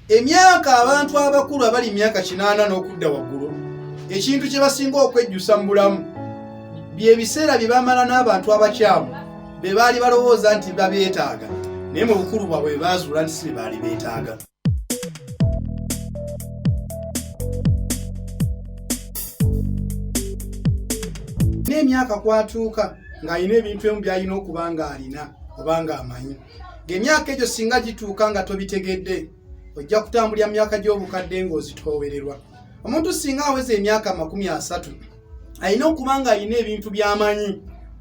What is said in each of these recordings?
Emyaka abantu abakulu abali myaka 80 n'okudda waggulu ekintu kye basinga okwejjusa mu bulamu bye biseera bye bamala n'abantu abakyamu be baali balowooza nti babeetaaga naye mu bukulu bwabwe baazuula nti si baali beetaaga. N'emyaka kwatuuka ng'alina ebintu ebimu by'alina okuba ng'alina oba ng'amanyi. Ng'emyaka egyo singa gituuka nga tobitegedde ojja kutambulira myaka gy'obukadde ng'ozitoowererwa. Omuntu singa aweza emyaka 30 alina okuba ng'alina ebintu by'amanyi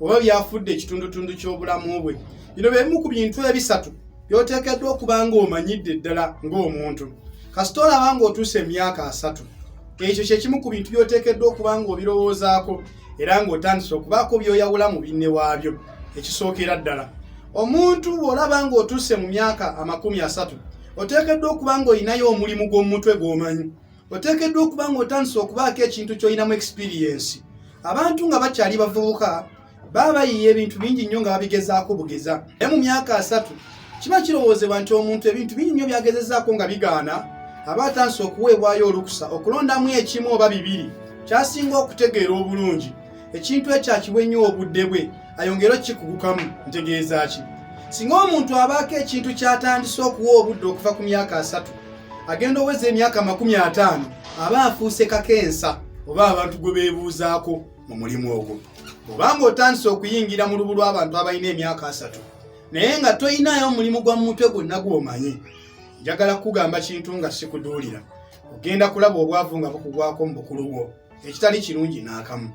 oba byafudde ekitundutundu ky'obulamu bwe. Bino bye bimu ku bintu ebisatu by'oteekeddwa okuba ng'omanyidde ddala ng'omuntu. Kasita olaba ng'otuuse emyaka 3 ekyo kye kimu ku bintu by'oteekeddwa okuba ng'obirowoozaako era ng'otandise okubaako by'oyawula mu binne waabyo. Ekisookera ddala omuntu bw'olaba ng'otuuse mu myaka 30 oteekeddwa okuba ng'olinayo omulimu gw'omu mutwe gw'omanyi. Oteekeddwa okuba ng'otandise okubaako ekintu ky'olinamu experience. Abantu nga bakyali bavubuka baba bayiiya ebintu bingi nnyo nga babigezaako bugeza. Naye mu myaka 3 kiba kirowoozebwa nti omuntu ebintu bingi nnyo byagezezaako nga bigaana aba atandise okuweebwayo olukusa okulondamu ekimu oba bibiri kyasinga okutegeera obulungi. Ekintu ekyo akiwe nnyo obudde bwe ayongere okukikugukamu. Ntegeeza ki? Singa omuntu abaako ekintu ky'atandise okuwa obudde okuva ku myaka 3 agenda oweza emyaka 50 aba afuuse kakensa oba abantu gwe beebuuzaako mu mulimu ogwo. Obanga otandise okuyingira mu lubu lw'abantu abalina emyaka 3 naye nga toyinayo omulimu gwa mu mutwe gwonna gw'omanyi, njagala kugamba kintu nga sikuduulira. Ogenda kulaba obwavu nga bukugwako mu bukulu bwo ekitali kirungi n'akamu.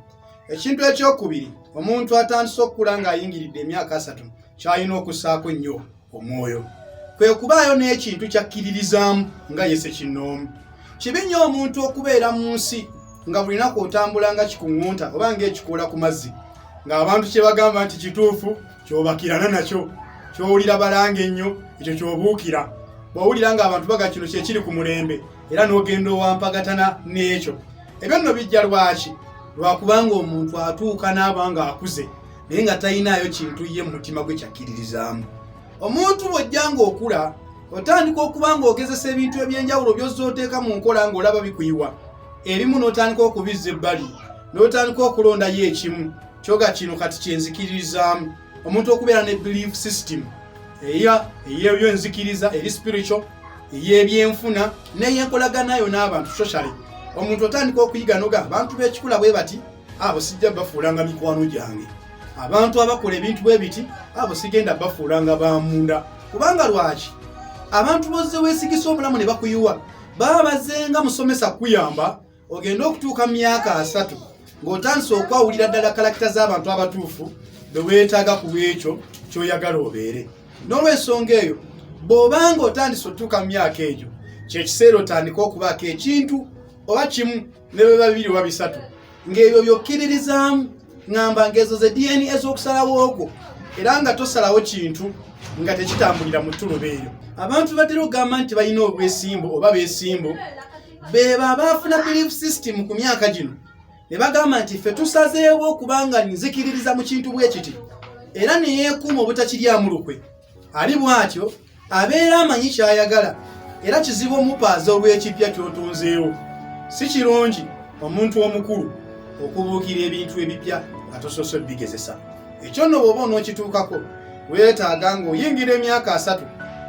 Ekintu ekyokubiri omuntu atandise okukula ng'ayingiridde emyaka 3 kyalina okussaako nnyo omwoyo. Kwe kubaayo n'ekintu kyakkiririzaamu nga yese kinnoomu. Kibi nnyo omuntu okubeera mu nsi nga buli lunaku otambula nga kikuŋŋunta oba ng'ekikoola ku mazzi ng'abantu kye bagamba nti kituufu ky'obakirana nakyo, ky'owulira balanga ennyo ekyo ky'obuukira. Bw'owulira ng'abantu baga kino kye kiri ku mulembe era n'ogenda owampagatana n'ekyo. Ebyo nno bijja lwaki? Lwakubanga omuntu atuuka n'aba ng'akuze naye nga talinayo kintu ye mu mutima gwe kyakkiririzaamu. Omuntu bw'ojja ng'okula otandika okuba ng'ogezesa ebintu eby'enjawulo by'ozza oteeka mu nkola ng'olaba bikuyiwa. Ebimu n'otandika okubizza ebbali n'otandika okulondayo ekimu kyoga kino kati kyenzikiririzaamu. Omuntu okubeera ne belief system ey'ebyenzikiriza eri spiritual ey'ebyenfuna n'ey'enkolaganayo n'abantu socially. Omuntu otandika okuyiga noga abantu b'ekikula bwe bati abo sijja bafuulanga mikwano gyange. Abantu abakola ebintu bwe biti abo sigenda bafuulanga bamunda. Kubanga lwaki? Abantu bozze weesigisa obulamu ne bakuyiwa baba bazenga musomesa kuyamba ogenda okutuuka mu myaka 3 ng'otandise okwawulira ddala kalakita z'abantu abatuufu be weetaaga ku lw'ekyo ky'oyagala obeere. N'olw'ensonga eyo bw'obanga otandise otuuka mu myaka egyo kyekiseera otandika okubaako ekintu oba kimu ne bwe babiri oba bisatu ng'ebyo by'okkiririzaamu. Ngamba ngezo ze DNA ez'okusalawo ogwo era nga tosalawo kintu nga tekitambulira mu ttuluba eyo. Abantu batera okugamba nti balina obwesimbu oba beesimbu beba abaafuna belief system ku myaka gino ne bagamba nti ffe tusazeewo okubanga nzikiririza mu kintu bwe kiti era ne yeekuuma obutakiryamu lukwe. Ali bw'atyo abeera amanyi ky'ayagala era kizibu omupaaza olw'ekipya ky'otunzeewo. Si kirungi omuntu omukulu okubuukira ebintu ebipya nga tosoose bigezesa. Ekyo nno bw'oba onookituukako weetaaga ng'oyingira emyaka 3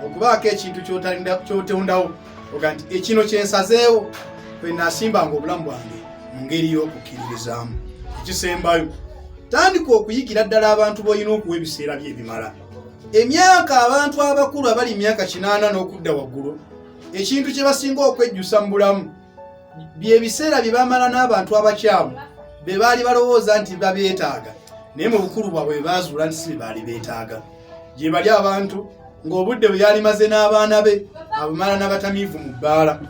okubaako ekintu ky'otondawo oga nti ekino kyensazeewo kwe naasimbanga obulamu bwange mu ngeri y'okukkiririzaamu. Ekisembayo tandika okuyigira ddala abantu b'olina okuwa ebiseera bye ebimala. Emyaka abantu abakulu abali myaka 80 n'okudda waggulu ekintu kye basinga okwejjusa mu bulamu bye biseera bye bamala n'abantu abakyamu be baali balowooza nti babeetaaga naye mu bukulu bwabwe baazuula nti si baali beetaaga. Gye bali abantu ng'obudde bwe yali maze n'abaana be abumala n'abatamiivu mu bbaala,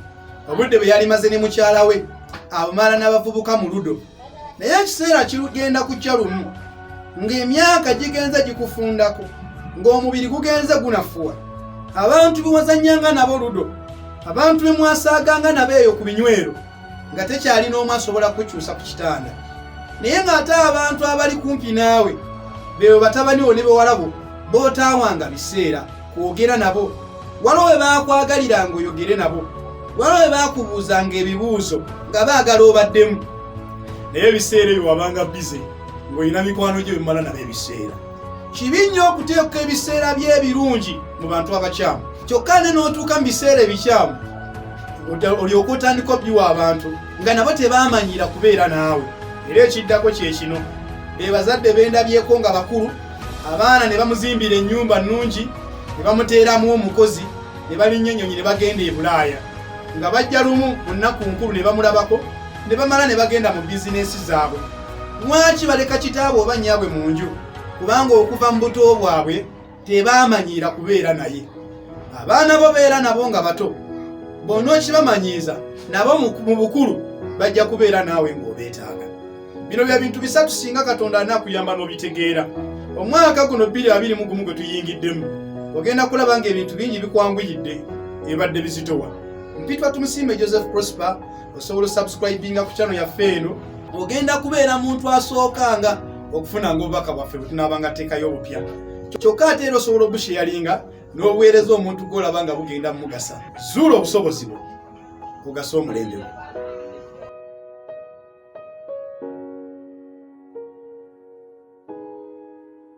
obudde bwe yali maze ne mukyala we abumala n'abavubuka mu ludo. Naye ekiseera kigenda kujja lumu ng'emyaka gigenze gikufundako ng'omubiri gugenze gunafuwa. Abantu be wazannyanga nabo ludo, abantu be mwasaaganga nabo eyo ku binywero nga tekyali n'omu asobola kukyusa ku kitanda. Naye ng'ate abantu abali kumpi naawe beebo batabaniwo ne bewalabo bootaawanga biseera kwogera nabo waliwo we bakwagalira ng'oyogere nabo, waliwo we bakubuuzanga ebibuuzo nga baagala obaddemu, naye ebiseera ebyo wabanga bize ng'olina mikwano gye bimala nabo ebiseera. Kibi nnyo okuteeka ebiseera by'ebirungi mu bantu abakyamu, kyokka ne n'otuuka mu biseera ebikyamu olyoka otandika obiwa abantu nga nabo tebaamanyira kubeera naawe. Era ekiddako kye kino, be bazadde bendabyeko nga bakulu, abaana ne bamuzimbira ennyumba nnungi, ne bamuteeramu omukozi, ne balinnya ennyonyi ne bagenda e Bulaaya, nga bajja lumu mu nnaku nkulu ne bamulabako, ne bamala ne bagenda mu bizinesi zaabwe. Lwaki baleka kitaabwe oba nnyabwe mu nju? Kubanga okuva mu buto bwabwe tebaamanyira kubeera naye. Abaana bo beera nabo nga bato, bonna okibamanyiiza nabo mu bukulu bajja kubeera naawe ng'obeetaaga. Bino bya bintu bisatu singa Katonda anakuyamba n'obitegeera. Omwaka guno 2021 gwe tuyingiddemu, ogenda kulaba ng'ebintu bingi bikwanguyidde ebadde bizitowa. Mpitwa Tumusiime Joseph Prosper, osobola subscribinga ku channel yaffe eno, ogenda kubeera muntu asookanga okufuna ng'obubaka bwaffe bwe tunaabanga teekayo obupya. Kyokka ate era osobola obusheyalinga n'obuweereza omuntu gw'olaba nga bugenda mu mugasa. Zuula obusobozi bwo, ogasa omulembe gwo.